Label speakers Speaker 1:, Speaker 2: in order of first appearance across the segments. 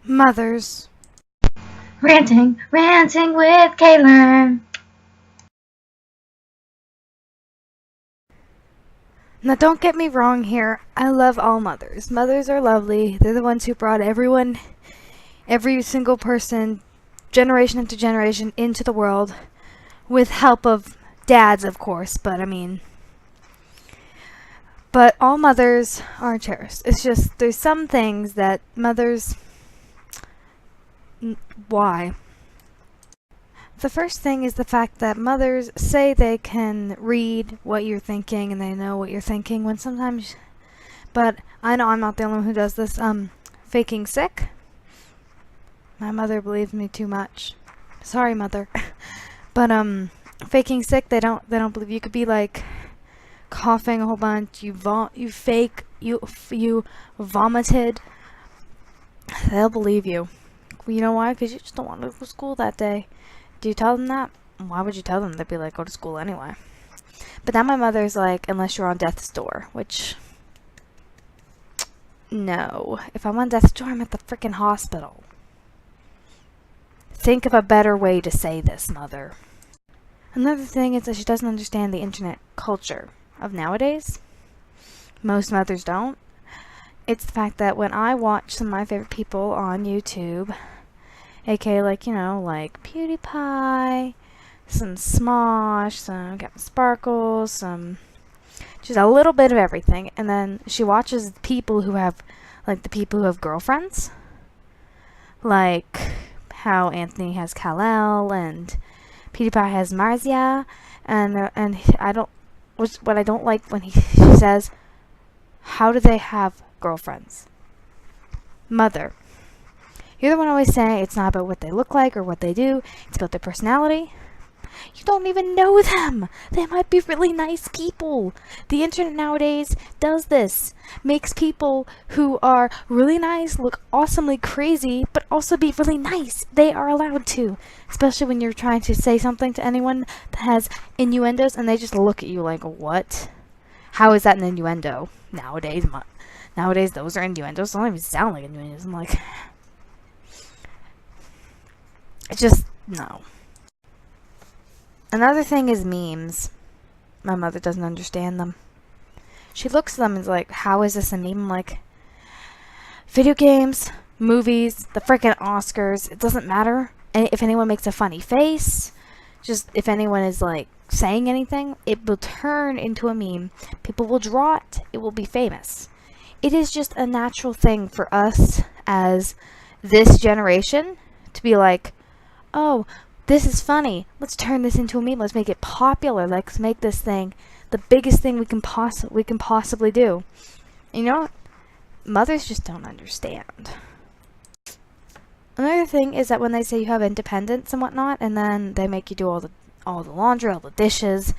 Speaker 1: Mothers.
Speaker 2: Ranting with Caitlin.
Speaker 1: Now don't get me wrong here, I love all mothers. Mothers are lovely. They're the ones who brought every single person, generation after generation, into the world, with help of dads, of course, but all mothers are cherished. It's just, there's some things that mothers... Why? The first thing is the fact that mothers say they can read what you're thinking and they know what you're thinking when sometimes... But I know I'm not the only one who does this. Faking sick. My mother believes me too much. Sorry, mother. But faking sick, they don't believe. You could be like coughing a whole bunch. You vomited. They'll believe you. You know why? Because you just don't want to go to school that day. Do you tell them that? Why would you tell them? They'd be like, go to school anyway. But now my mother's like, unless you're on death's door, which... No. If I'm on death's door, I'm at the freaking hospital. Think of a better way to say this, mother. Another thing is that she doesn't understand the internet culture of nowadays. Most mothers don't. It's the fact that when I watch some of my favorite people on YouTube, aka like PewDiePie, some Smosh, some Captain Sparkles, some just a little bit of everything, and then she watches people who have girlfriends, like how Anthony has Kal-El and PewDiePie has Marzia, and what I don't like when she says, how do they have girlfriends? Mother, you're the one always saying it's not about what they look like or what they do, it's about their personality. You don't even know them. They might be really nice people. The internet nowadays does this. Makes people who are really nice look awesomely crazy, but also be really nice. They are allowed to. Especially when you're trying to say something to anyone that has innuendos and they just look at you like, what? How is that an innuendo? Nowadays, those are innuendos. They don't even sound like innuendos. I'm like... It's just... no. Another thing is memes. My mother doesn't understand them. She looks at them and is like, how is this a meme? I'm like, video games, movies, the frickin' Oscars, it doesn't matter. And if anyone makes a funny face, just if anyone is like saying anything, it will turn into a meme. People will draw it. It will be famous. It is just a natural thing for us as this generation to be like, oh, this is funny. Let's turn this into a meme. Let's make it popular. Let's make this thing the biggest thing we can possibly do. You know, mothers just don't understand. Another thing is that when they say you have independence and whatnot, and then they make you do all the laundry, all the dishes,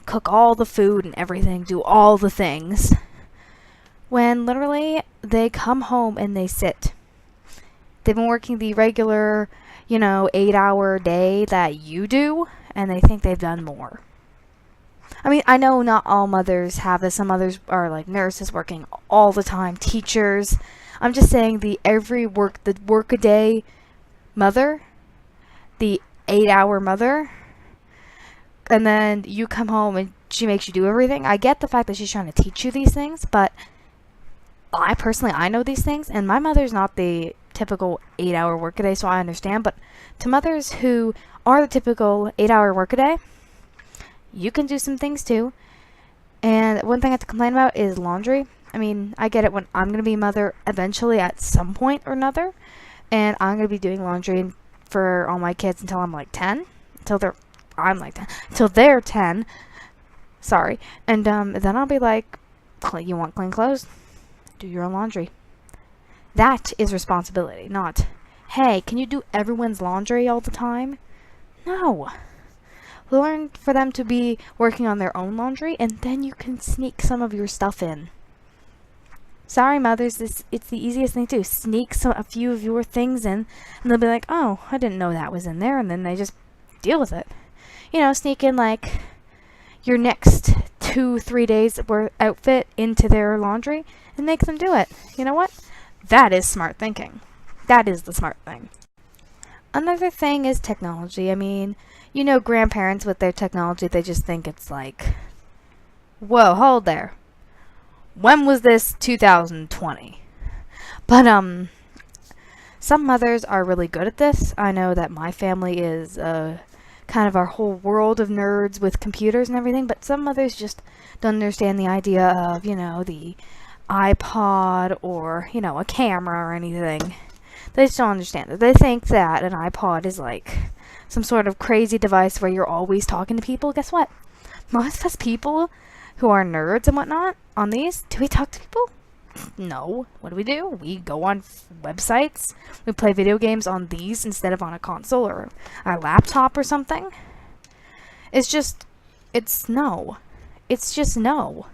Speaker 1: cook all the food and everything, do all the things, when literally they come home and they sit. They've been working the regular 8-hour day that you do, and they think they've done more. I mean, I know not all mothers have this. Some mothers are like nurses working all the time, teachers. I'm just saying the work-a-day mother, the 8-hour mother, and then you come home and she makes you do everything. I get the fact that she's trying to teach you these things, but I know these things, and my mother's not the typical 8-hour workaday, so I understand. But to mothers who are the typical 8-hour workaday, you can do some things too. And one thing I have to complain about is laundry. I mean, I get it when I'm going to be a mother eventually at some point or another, and I'm going to be doing laundry for all my kids until I'm like 10, until they're 10. Sorry. And then I'll be like, you want clean clothes? Do your own laundry. That is responsibility, not, hey, can you do everyone's laundry all the time? No. Learn for them to be working on their own laundry, and then you can sneak some of your stuff in. Sorry, mothers, it's the easiest thing to do. Sneak a few of your things in, and they'll be like, oh, I didn't know that was in there, and then they just deal with it. Sneak in, like, your next 2-3 days worth outfit into their laundry, and make them do it. You know what? That is smart thinking. That is the smart thing. Another thing is technology. I mean, you know, grandparents with their technology, they just think it's like, whoa, hold there. When was this 2020? But, some mothers are really good at this. I know that my family is, kind of our whole world of nerds with computers and everything, but some mothers just don't understand the idea of, you know, the iPod or, you know, a camera or anything. They just don't understand it. They think that an iPod is like some sort of crazy device where you're always talking to people. Guess what? Most of us people who are nerds and whatnot on these, do we talk to people? No. What do? We go on websites. We play video games on these instead of on a console or a laptop or something. It's no. It's just no.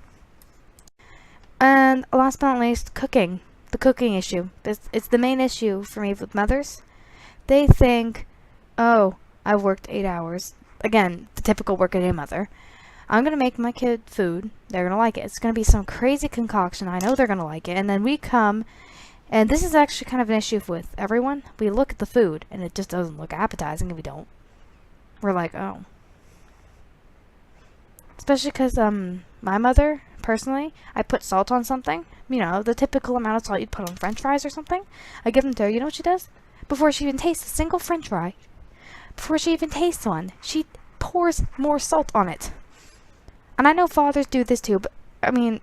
Speaker 1: And last but not least, cooking. The cooking issue. It's the main issue for me with mothers. They think, oh, I've worked 8 hours. Again, the typical workaday mother. I'm going to make my kid food. They're going to like it. It's going to be some crazy concoction. I know they're going to like it. And then we come, and this is actually kind of an issue with everyone. We look at the food, and it just doesn't look appetizing if we don't. We're like, oh. Especially because, my mother, personally, I put salt on something. You know, the typical amount of salt you'd put on french fries or something. I give them to her. You know what she does? Before she even tastes a single french fry, before she even tastes one, she pours more salt on it. And I know fathers do this too, but, I mean,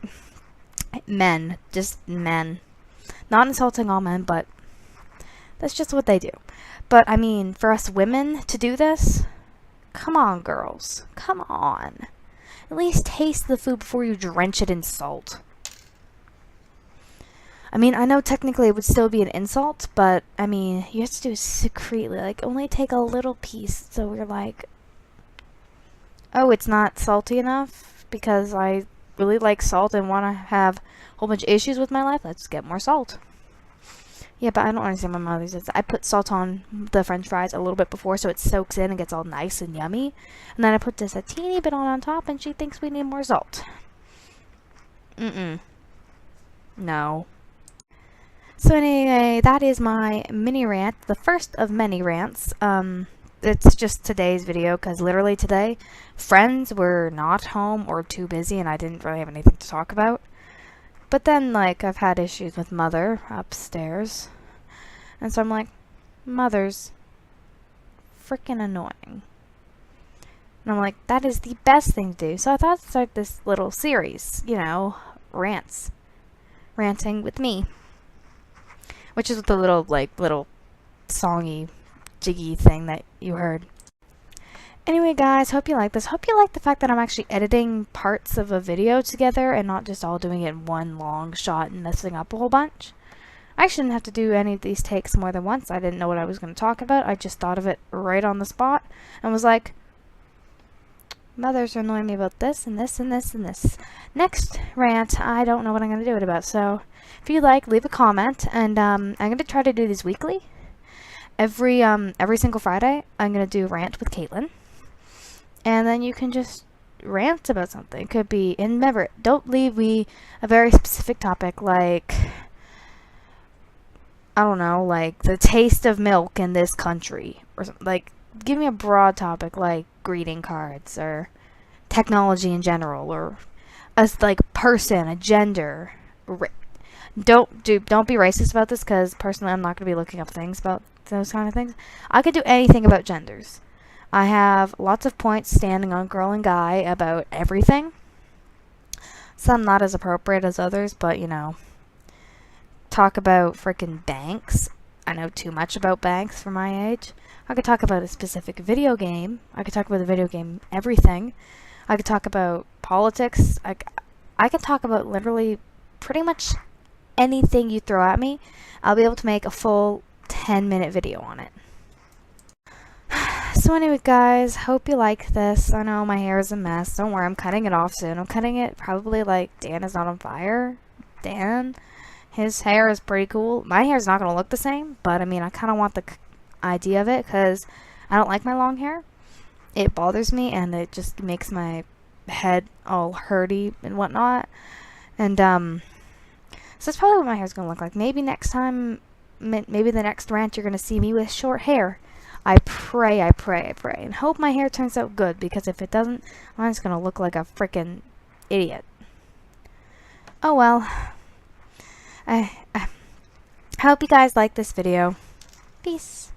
Speaker 1: men, just men. Not insulting all men, but that's just what they do. But, I mean, for us women to do this, come on, girls. Come on. At least taste the food before you drench it in salt. I mean, I know technically it would still be an insult, but, I mean, you have to do it secretly. Like, only take a little piece, so we're like, oh, it's not salty enough because I really like salt and want to have a whole bunch of issues with my life. Let's get more salt. Yeah, but I don't understand my mother's. I put salt on the french fries a little bit before so it soaks in and gets all nice and yummy. And then I put just a teeny bit on top and she thinks we need more salt. No. So anyway, that is my mini rant. The first of many rants. It's just today's video because literally today, friends were not home or too busy and I didn't really have anything to talk about. But then, like, I've had issues with mother upstairs. And so I'm like, mother's freaking annoying. And I'm like, that is the best thing to do. So I thought I'd start this little series, you know, rants. Ranting with me. Which is the little songy, jiggy thing that you heard. Anyway, guys, hope you like this. Hope you like the fact that I'm actually editing parts of a video together and not just all doing it in one long shot and messing up a whole bunch. I shouldn't have to do any of these takes more than once. I didn't know what I was going to talk about. I just thought of it right on the spot and was like, mothers are annoying me about this and this and this and this. Next rant, I don't know what I'm going to do it about. So if you like, leave a comment, and I'm going to try to do these weekly. Every single Friday, I'm going to do a rant with Caitlin. And then you can just rant about something. It could be, and remember, don't leave me a very specific topic like, I don't know, like the taste of milk in this country. Or something. Like, give me a broad topic like greeting cards or technology in general or a person, a gender. Don't be racist about this because personally I'm not going to be looking up things about those kind of things. I could do anything about genders. I have lots of points standing on girl and guy about everything. Some not as appropriate as others, but you know. Talk about freaking banks. I know too much about banks for my age. I could talk about a specific video game. I could talk about the video game everything. I could talk about politics. I could talk about literally pretty much anything you throw at me. I'll be able to make a full 10-minute video on it. So anyway, guys, hope you like this. I know my hair is a mess. Don't worry, I'm cutting it off soon. I'm cutting it probably like Dan is not on fire. Dan, his hair is pretty cool. My hair is not going to look the same, but I mean, I kind of want the idea of it because I don't like my long hair. It bothers me and it just makes my head all hurty and whatnot. And so that's probably what my hair is going to look like. Maybe next time maybe the next rant you're gonna see me with short hair. I pray, I pray, I pray, and hope my hair turns out good, because if it doesn't, I'm just gonna look like a freaking idiot. Oh well. I hope you guys like this video. Peace.